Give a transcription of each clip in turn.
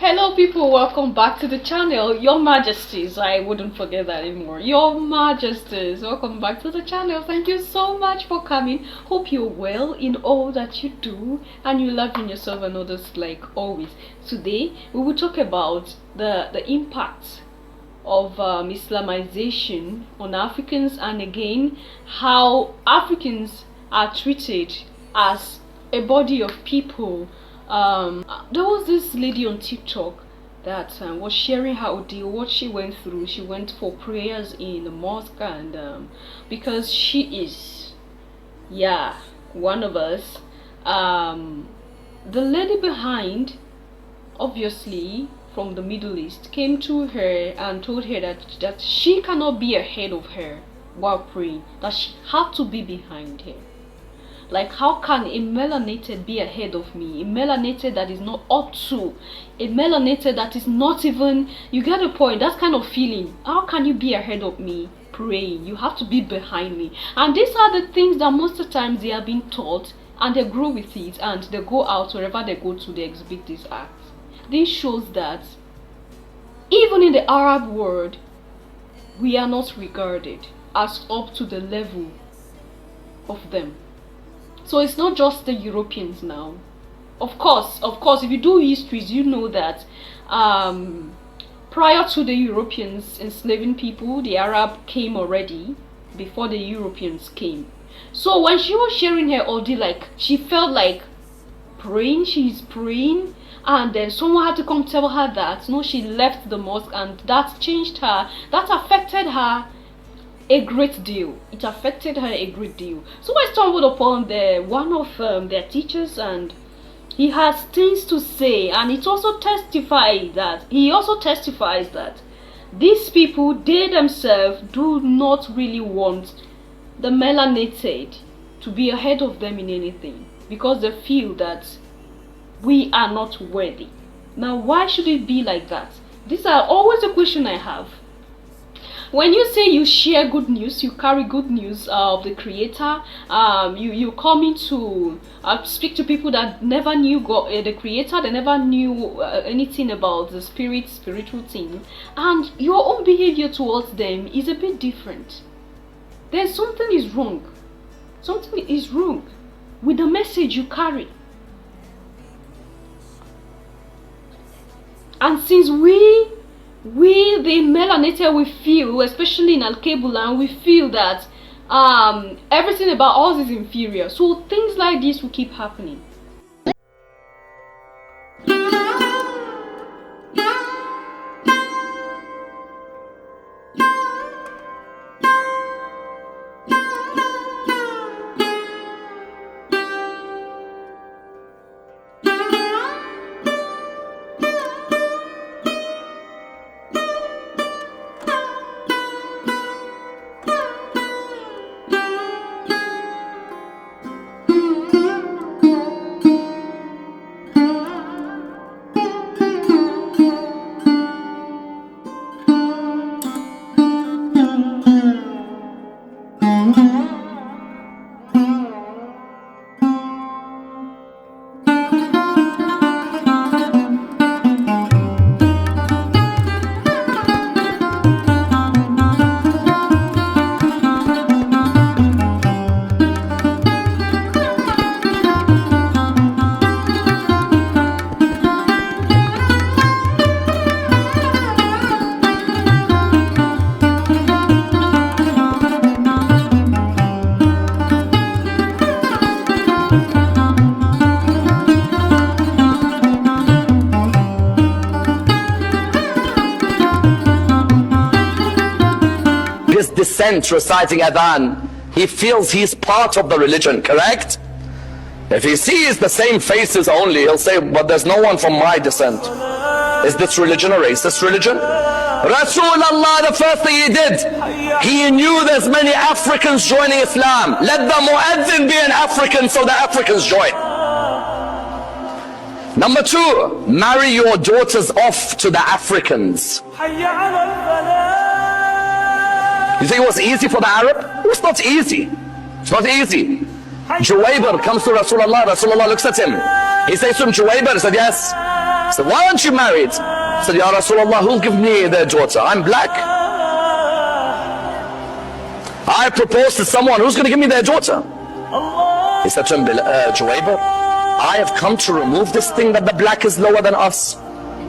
Hello people, welcome back to the channel. Your Majesties, I wouldn't forget that anymore. Your Majesties, welcome back to the channel. Thank you so much for coming. Hope you're well in all that you do and you love in yourself and others like always. Today we will talk about the impact of Islamization on Africans, and again how Africans are treated as a body of people. There was this lady on TikTok that was sharing her ordeal, what she went through. She went for prayers in the mosque, and because she is, one of us. The lady behind, obviously from the Middle East, came to her and told her that she cannot be ahead of her while praying, that she had to be behind her. Like, how can a melanated be ahead of me? A melanated that is not up to, a melanated that is not even, you get the point, that kind of feeling. How can you be ahead of me praying? You have to be behind me. And these are the things that most of the times they are being taught, and they grow with it, and they go out, wherever they go to, they exhibit these acts. This shows that even in the Arab world, we are not regarded as up to the level of them. So it's not just the Europeans now. Of course, if you do histories, you know that prior to the Europeans enslaving people, the Arab came already before the Europeans came. So when she was sharing her ordeal, like, she felt like praying, she's praying, and then someone had to come tell her that no, she left the mosque, and that changed her, that affected her a great deal. It affected her a great deal. So I stumbled upon one of their teachers, and he has things to say, and it also testifies that these people, they themselves do not really want the melanated to be ahead of them in anything, because they feel that we are not worthy. Now, why should it be like that? These are always the question I have. When you say you share good news, you carry good news of the Creator, you come in to speak to people that never knew God, the Creator, they never knew anything about the spiritual thing, and your own behavior towards them is a bit different. Then something is wrong. Something is wrong with the message you carry. And since we the melanated, we feel, especially in Al-Kabula, we feel that everything about us is inferior. So things like this will keep happening. Descent reciting adhan, he feels he's part of the religion, correct? If he sees the same faces only, he'll say, but there's no one from my descent. Is this religion a racist religion? Rasulullah, the first thing he did, he knew there's many Africans joining Islam. Let the muezzin be an African so the Africans join. Number two, marry your daughters off to the Africans. You think it was easy for the Arab? It was not easy. It's not easy. Juwayber comes to Rasulullah. Rasulullah looks at him. He says to him, Juwayber? He said, yes. He said, why aren't you married? He said, Ya Rasulullah, who'll give me their daughter? I'm black. I proposed to someone, who's going to give me their daughter? He said to him, Juwayber, I have come to remove this thing that the black is lower than us.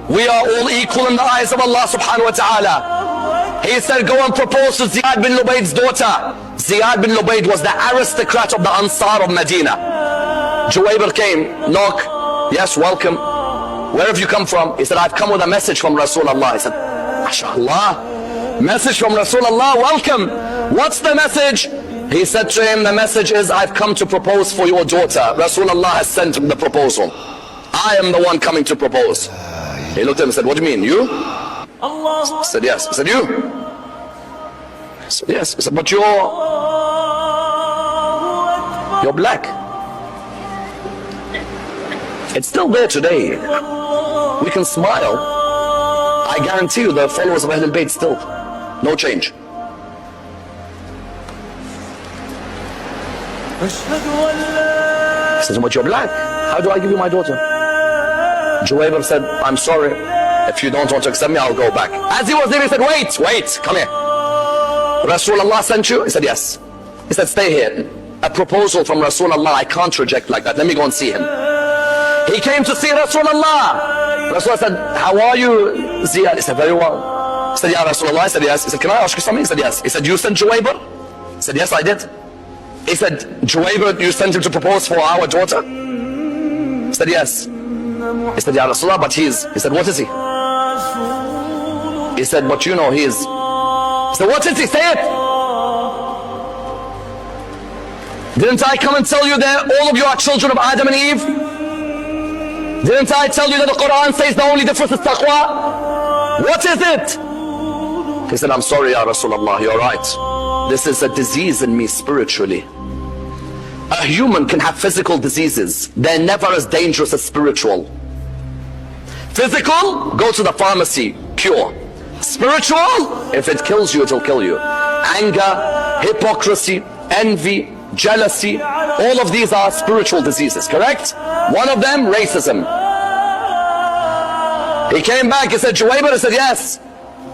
We are all equal in the eyes of Allah subhanahu wa ta'ala. He said, go and propose to Ziyad bin Lubayd's daughter. Ziyad bin Lubayd was the aristocrat of the Ansar of Medina. Juwayber came, knock, yes, welcome. Where have you come from? He said, I've come with a message from Rasulullah. He said, MashaAllah, message from Rasulullah, welcome. What's the message? He said to him, the message is, I've come to propose for your daughter. Rasulullah has sent him the proposal. I am the one coming to propose. He looked at him and said, what do you mean, you? He said, yes. He said, you? He said, yes. He said, but you're black. It's still there today. We can smile. I guarantee you the followers of Ahlul Bayt still. No change. He says, but you're black. How do I give you my daughter? Juwayber said, I'm sorry. If you don't want to accept me, I'll go back. As he was leaving, he said, wait, come here. Rasulullah sent you? He said, yes. He said, stay here. A proposal from Rasulullah, I can't reject like that. Let me go and see him. He came to see Rasulullah. Rasulullah said, how are you, Ziyad? He said, very well. He said, Ya Rasulullah? He said, yes. He said, can I ask you something? He said, yes. He said, you sent Juwayber? He said, yes, I did. He said, Juwayber, you sent him to propose for our daughter? He said, yes. He said, Ya Rasulullah, but he said, what is he? He said, but you know he is. He said, what is he? Say it. Didn't I come and tell you that all of you are children of Adam and Eve? Didn't I tell you that the Quran says the only difference is taqwa? What is it? He said, I'm sorry, Ya Rasulullah, you're right. This is a disease in me spiritually. A human can have physical diseases. They're never as dangerous as spiritual. Physical, go to the pharmacy, cure. Spiritual, if it kills you, it'll kill you. Anger, hypocrisy, envy, jealousy, all of these are spiritual diseases, correct? One of them, racism. He came back, he said, Juwayber? He said, yes.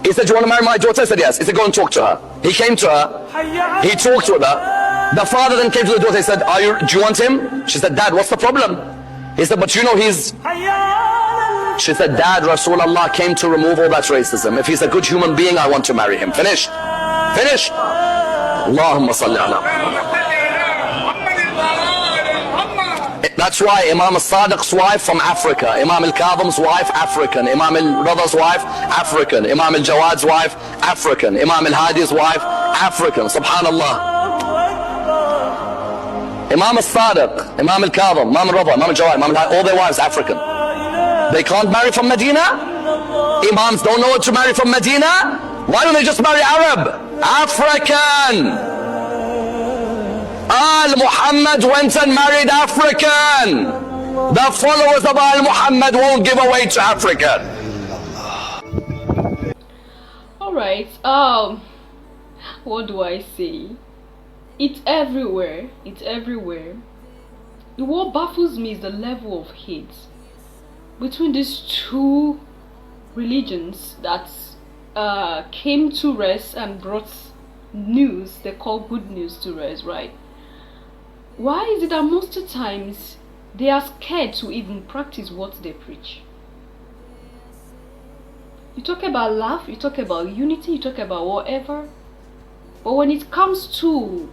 He said, do you want to marry my daughter? I said, yes. He said, go and talk to her. He came to her, he talked with her. The father then came to the daughter, he said, do you want him? She said, Dad, what's the problem? He said, but you know he's... She said, Dad, Rasulullah came to remove all that racism. If he's a good human being, I want to marry him. Finished. Finished. Allahumma salli ala. That's why Imam al-Sadiq's wife from Africa, Imam al-Kadhim's wife, African, Imam al-Rada's wife, African, Imam al-Jawad's wife, African, Imam al-Hadi's wife, African, subhanallah. Imam al-Sadiq, Imam al-Kadhim, Imam al-Rada, Imam al-Jawad, Imam al-Hadi, all their wives African. They can't marry from Medina? Imams don't know what to marry from Medina? Why don't they just marry Arab? African! Al-Muhammad went and married African. The followers of Al-Muhammad won't give away to African. Alright, what do I say? It's everywhere. It's everywhere. What baffles me is the level of hate between these two religions that came to rest and brought news. They call good news to rest, right? Why is it that most of the times they are scared to even practice what they preach? You talk about love, you talk about unity, you talk about whatever, but when it comes to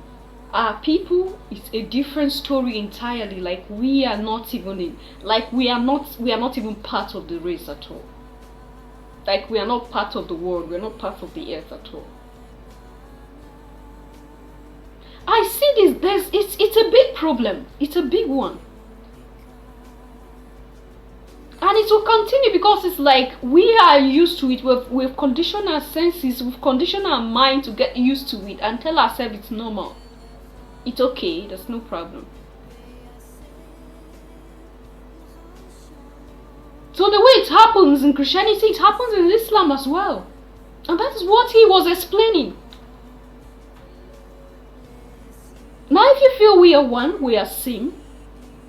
our people, it's a different story entirely. Like we are not even we are not even part of the race at all. Like we are not part of the world, we are not part of the earth at all. I see this, it's a big problem. It's a big one. And it will continue because it's like we are used to it. We've conditioned our senses, we've conditioned our mind to get used to it and tell ourselves it's normal. It's okay, there's no problem. So the way it happens in Christianity, it happens in Islam as well. And that is what he was explaining. Now if you feel we are one, we are same,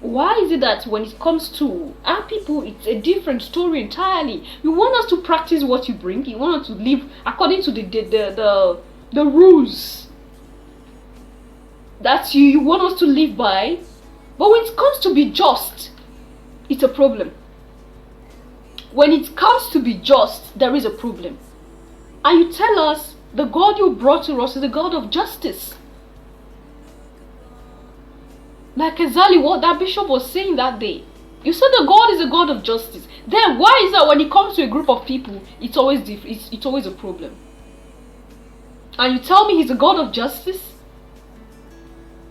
Why is it that when it comes to our people, it's a different story entirely? You want us to practice what you bring. You want us to live according to the rules that you want us to live by. But when it comes to be just, it's a problem. When it comes to be just, there is a problem. And you tell us the God you brought to us is the God of justice. Like exactly what that bishop was saying that day. You said the God is a God of justice. Then why is that when it comes to a group of people, it's always it's always a problem? And you tell me he's a God of justice?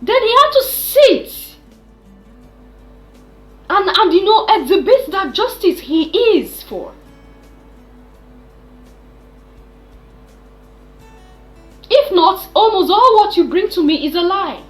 Then he had to sit and you know, exhibit that justice he is for. If not, almost all what you bring to me is a lie.